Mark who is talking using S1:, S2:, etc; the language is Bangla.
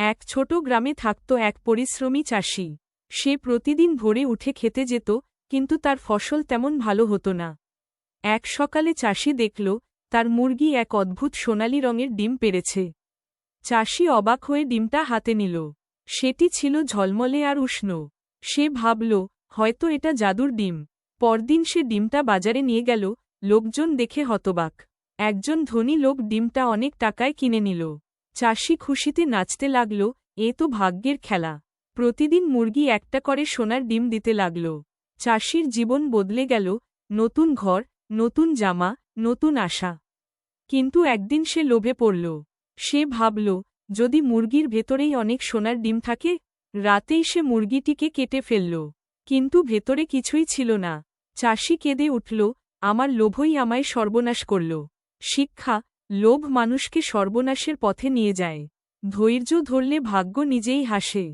S1: এক ছোট গ্রামে থাকত এক পরিশ্রমী চাষি। সে প্রতিদিন ভোরে উঠে খেতে যেত, কিন্তু তার ফসল তেমন ভালো হতো না। এক সকালে চাষি দেখল, তার মুরগি এক অদ্ভুত সোনালি রঙের ডিম পেড়েছে। চাষি অবাক হয়ে ডিমটা হাতে নিল। সেটি ছিল ঝলমলে আর উষ্ণ। সে ভাবল, হয়তো এটা জাদুর ডিম। পরদিন সে ডিমটা বাজারে নিয়ে গেল। লোকজন দেখে হতবাক। একজন ধনী লোক ডিমটা অনেক টাকায় কিনে নিল। চাষি খুশিতে নাচতে লাগল, এ তো ভাগ্যের খেলা। প্রতিদিন মুরগি একটা করে সোনার ডিম দিতে লাগল। চাষির জীবন বদলে গেল, নতুন ঘর, নতুন জামা, নতুন আশা। কিন্তু একদিন সে লোভে পড়ল। সে ভাবল, যদি মুরগির ভেতরেই অনেক সোনার ডিম থাকে। রাতেই সে মুরগিটিকে কেটে ফেলল। কিন্তু ভেতরে কিছুই ছিল না। চাষি কেঁদে উঠল, আমার লোভই আমায় সর্বনাশ করল। শিক্ষা: লোভ মানুষকে সর্বনাশের পথে নিয়ে যায়। ধৈর্য ধরলে ভাগ্য নিজেই হাসে।